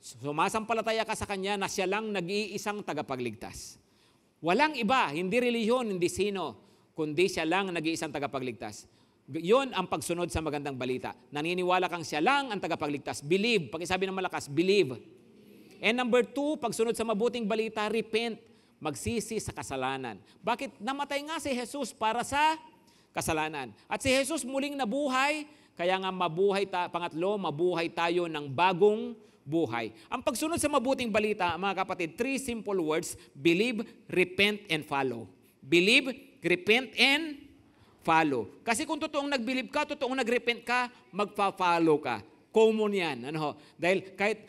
Sumasampalataya ka sa Kanya na siya lang nag-iisang tagapagligtas. Walang iba, hindi reliyon, hindi sino, kundi siya lang nag-iisang tagapagligtas. Yun ang pagsunod sa magandang balita. Naniniwala kang siya lang ang tagapagligtas. Believe. Pakisabi ng malakas, believe. And number 2, pagsunod sa mabuting balita, repent. Magsisi sa kasalanan. Bakit? Namatay nga si Jesus para sa kasalanan. At si Jesus muling nabuhay, kaya nga pangatlo, mabuhay tayo ng bagong buhay. Ang pagsunod sa mabuting balita, mga kapatid, 3 simple words, believe, repent, and follow. Believe, repent, and follow. Kasi kung totoong nag-believe ka, totoong nag-repent ka, magpa-follow ka. Common yan. Dahil kahit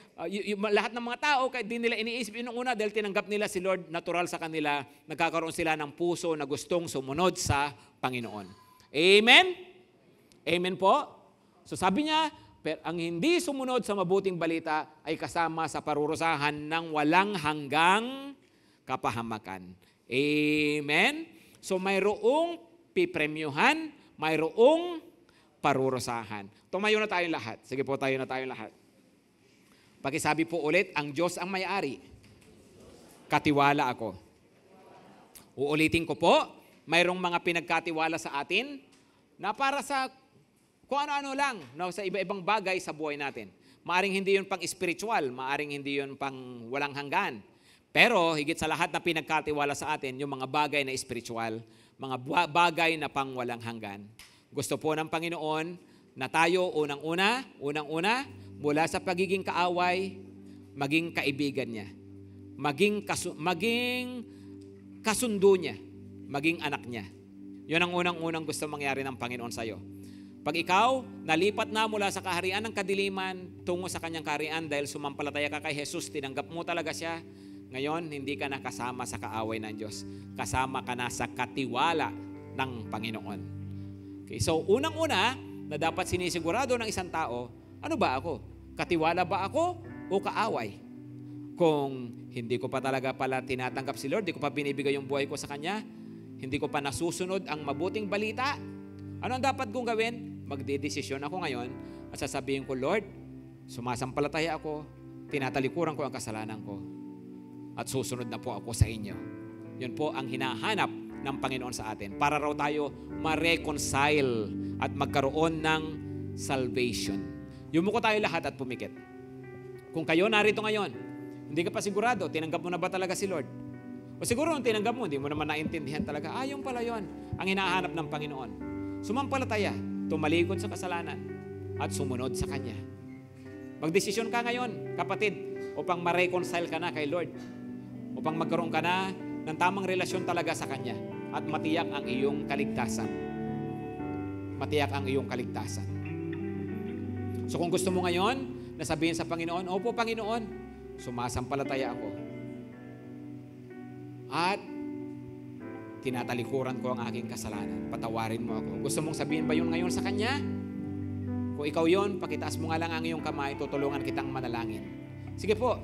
lahat ng mga tao, kahit di nila iniisip yun una, dahil tinanggap nila si Lord natural sa kanila, nagkakaroon sila ng puso na gustong sumunod sa Panginoon. Amen? Amen po? So sabi niya, ang hindi sumunod sa mabuting balita ay kasama sa parurusahan ng walang hanggang kapahamakan. Amen? So mayroong pipremyuhan, mayroong parurusahan. Tumayo na tayong lahat. Sige po, tayo na tayong lahat. Pakisabi po ulit, ang Diyos ang may-ari. Katiwala ako. Uulitin ko po, mayroong mga pinagkatiwala sa atin na para sa kung ano-ano lang, no, sa iba-ibang bagay sa buhay natin. Maaring hindi yun pang spiritual, maaring hindi yun pang walang hanggan. Pero higit sa lahat na pinagkatiwala sa atin, yung mga bagay na spiritual, mga bagay na pang walang hanggan. Gusto po ng Panginoon na tayo unang-una, mula sa pagiging kaaway, maging kaibigan niya. Maging kasundo niya. Maging anak niya. Yun ang unang-unang gusto mangyari ng Panginoon sa iyo. Pag ikaw, nalipat na mula sa kaharian ng kadiliman tungo sa kanyang kaharian dahil sumampalataya ka kay Jesus, tinanggap mo talaga siya, ngayon, hindi ka na kasama sa kaaway ng Diyos. Kasama ka na sa katiwala ng Panginoon. Okay, so, unang-una na dapat sinisigurado ng isang tao, ano ba ako? Katiwala ba ako o kaaway? Kung hindi ko pa talaga pala tinatanggap si Lord, hindi ko pa binibigay yung buhay ko sa Kanya, hindi ko pa nasusunod ang mabuting balita, ano ang dapat kong gawin? Magdedesisyon ako ngayon at sasabihin ko, Lord, sumasampalataya ako, Tinatalikuran ko ang kasalanan ko at susunod na po ako sa inyo. Yun po ang hinahanap ng Panginoon sa atin. Para raw tayo ma-reconcile at magkaroon ng salvation. Yumuko tayo lahat at pumikit. Kung kayo narito ngayon, hindi ka pa sigurado, tinanggap mo na ba talaga si Lord? O siguro nung tinanggap mo, hindi mo naman naintindihan talaga, yung pala yun, ang hinahanap ng Panginoon. Sumampalataya, tumalikod sa kasalanan, at sumunod sa Kanya. Magdesisyon ka ngayon, kapatid, upang ma-reconcile ka na kay Lord. Upang magkaroon ka na ng tamang relasyon talaga sa Kanya. At matiyak ang iyong kaligtasan. Matiyak ang iyong kaligtasan. So kung gusto mo ngayon, nasabihin sa Panginoon, opo Panginoon, sumasampalataya ako. At tinatalikuran ko ang aking kasalanan. Patawarin mo ako. Gusto mong sabihin ba yun ngayon sa Kanya? Kung ikaw yon, pakitaas mo nga lang ang iyong kamay, tutulungan kitang manalangin. Sige po,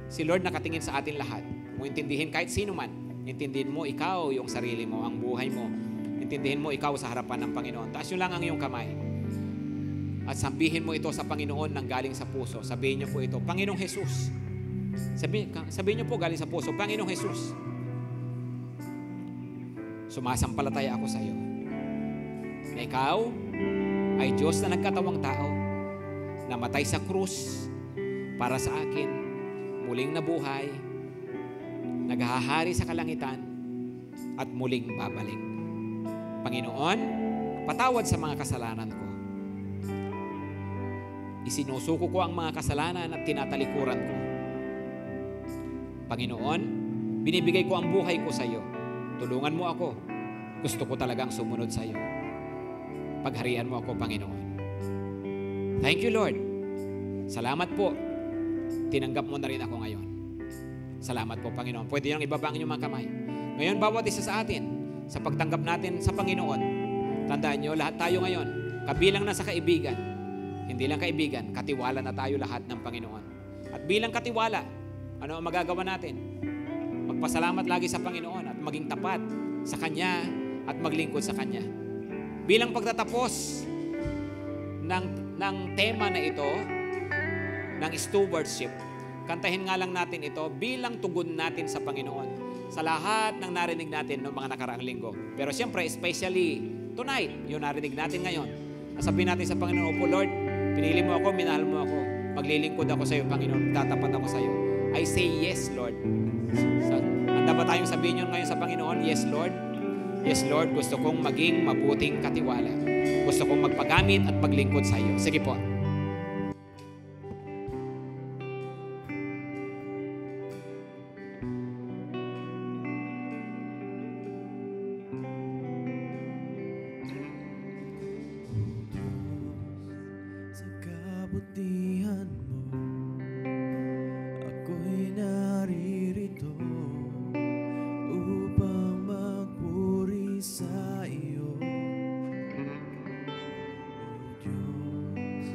si Lord nakatingin sa atin lahat. Kung intindihin kahit sino man, intindihin mo ikaw yung sarili mo, ang buhay mo. Intindihin mo ikaw sa harapan ng Panginoon. Taas nyo lang ang iyong kamay. At sabihin mo ito sa Panginoon nang galing sa puso. Sabihin nyo po ito, Panginoong Jesus. Sabihin nyo po galing sa puso, Panginoong Jesus. Sumasampalataya ako sa iyo. Na ikaw ay Diyos na nagkatawang tao, namatay sa krus para sa akin, muling nabuhay, naghahari sa kalangitan, at muling babalik. Panginoon, patawad sa mga kasalanan ko. Isinusuko ko ang mga kasalanan at tinatalikuran ko. Panginoon, binibigay ko ang buhay ko sa iyo. Tulungan mo ako. Gusto ko talagang sumunod sa iyo. Pagharian mo ako, Panginoon. Thank you, Lord. Salamat po. Tinanggap mo na rin ako ngayon. Salamat po, Panginoon. Pwede niyong ibaba ang inyong mga kamay. Ngayon, bawat isa sa atin, sa pagtanggap natin sa Panginoon, tandaan niyo, lahat tayo ngayon, kabilang na sa kaibigan, hindi lang kaibigan, katiwala na tayo lahat ng Panginoon. At bilang katiwala, ano ang magagawa natin? Magpasalamat lagi sa Panginoon at maging tapat sa Kanya at maglingkod sa Kanya. Bilang pagtatapos ng tema na ito, ng stewardship, kantahin nga lang natin ito bilang tugon natin sa Panginoon sa lahat ng narinig natin noong mga nakaraang linggo. Pero siyempre, especially tonight, yung narinig natin ngayon. Nasabihin natin sa Panginoon, opo Lord, pinili mo ako, minahal mo ako, maglilingkod ako sa iyo, Panginoon, tatapat ako sa iyo. I say yes, Lord. Handa ba tayong sabihin yun ngayon sa Panginoon? Yes, Lord. Yes, Lord, gusto kong maging mabuting katiwala. Gusto kong magpagamit at maglingkod sa iyo. Sige po. Sa kabutihan mo, ako'y naririto upang magpuri sa iyo. O Diyos,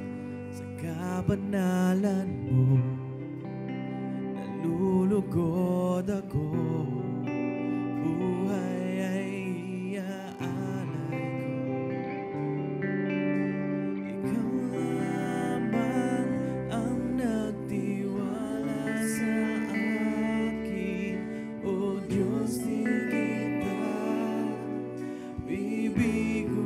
sa kabanalan mo, nalulugod ako. Buhay ay iaalay ko. Ikaw lamang ang nagtiwala sa akin. O Diyos, di kita bibiguin.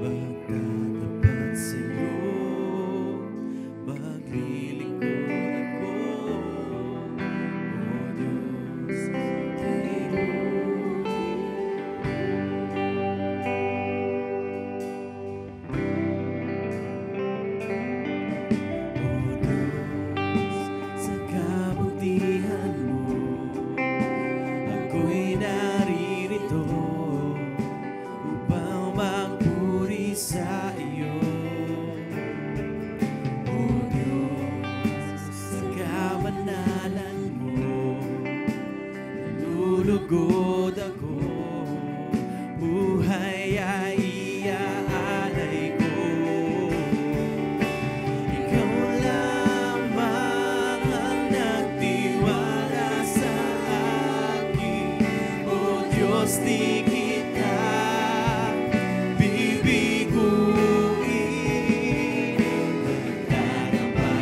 Magtatapat sa'yo, maglilingkod ako. O Diyos, sa kabutihan mo, ako'y naririto upang magpuri sa iyo. O Diyos, sa kabanalan mo, nalulugod ako. Buhay ay iaalay ko. Ikaw lamang ang nagtiwala sa akin. O Diyos, di kita bibiguin. Magtatapat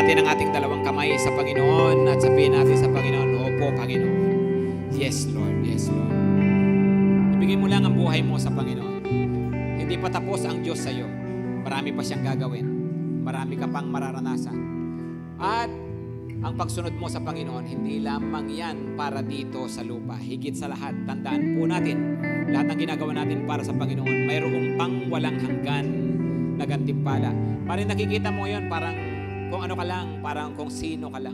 natin ang ating dalawang kamay sa Panginoon at sabihin natin sa Panginoon, Opo, Panginoon. Yes, Lord. Yes, Lord. Ibigay mo lang ang buhay mo sa Panginoon. Hindi pa tapos ang Diyos sa iyo. Marami pa siyang gagawin. Marami ka pang mararanasan. At ang pagsunod mo sa Panginoon, hindi lamang yan para dito sa lupa. Higit sa lahat, tandaan po natin, lahat ng ginagawa natin para sa Panginoon, mayroong pang walang hanggan na gantimpala. Parang nakikita mo yon, parang kung ano ka lang, parang kung sino ka lang.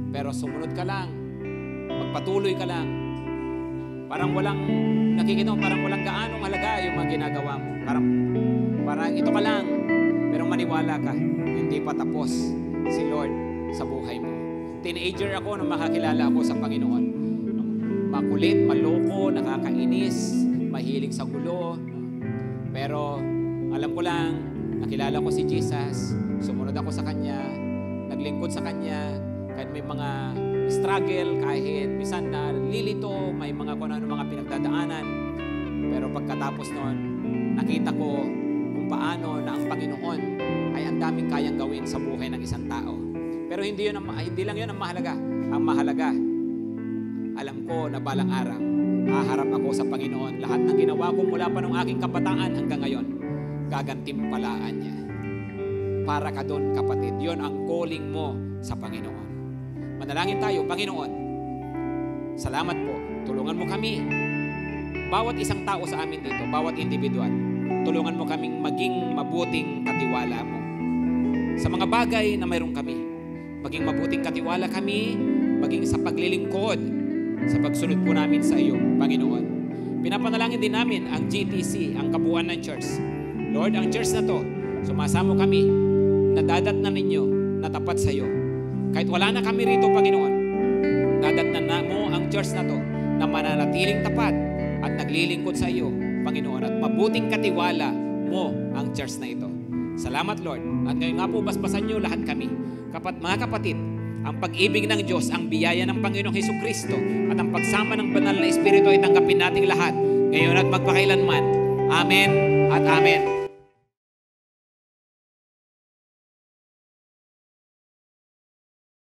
Pero sumunod ka lang, magpatuloy ka lang. Parang walang, nakikita mo, parang walang gaanong halaga yung mga ginagawa mo. Parang ito ka lang, pero maniwala ka, hindi pa tapos si Lord sa buhay mo. Teenager ako nung makakilala ako sa Panginoon. Makulit, maloko, nakakainis, mahilig sa gulo. Pero alam ko lang, nakilala ko si Jesus, sumunod ako sa Kanya, naglingkod sa Kanya, kahit may mga struggle, kahit minsan na lilito, may mga kung ano mga pinagdadaanan. Pero pagkatapos noon, nakita ko kung paano na ang Panginoon ay ang daming kayang gawin sa buhay ng isang tao. Pero hindi lang yun ang mahalaga. Ang mahalaga, alam ko na balang araw, haharap ako sa Panginoon. Lahat ng ginawa ko mula pa nung aking kabataan hanggang ngayon, gagantimpalaan niya. Para ka doon, kapatid. Yun ang calling mo sa Panginoon. Manalangin tayo, Panginoon. Salamat po. Tulungan mo kami. Bawat isang tao sa amin dito, bawat individual, tulungan mo kaming maging mabuting katiwala mo. Sa mga bagay na mayroon kami, maging mabuting katiwala kami, maging sa paglilingkod, sa pagsunod po namin sa iyo, Panginoon. Pinapanalangin din namin ang GTC, ang kabuuan ng church. Lord, ang church na to, sumasamo kami, nadadatnan ninyo, na tapat sa iyo. Kahit wala na kami rito, Panginoon, dadatnan na mo ang church na to, na mananatiling tapat at naglilingkod sa iyo, Panginoon, at mabuting katiwala mo ang church na ito. Salamat, Lord. At ngayon nga po, basbasan niyo lahat kami. Mga kapatid, ang pag-ibig ng Diyos, ang biyaya ng Panginoong Hesukristo, at ang pagsama ng banal na Espiritu ay tanggapin nating lahat, ngayon at magpakailanman. Amen at amen.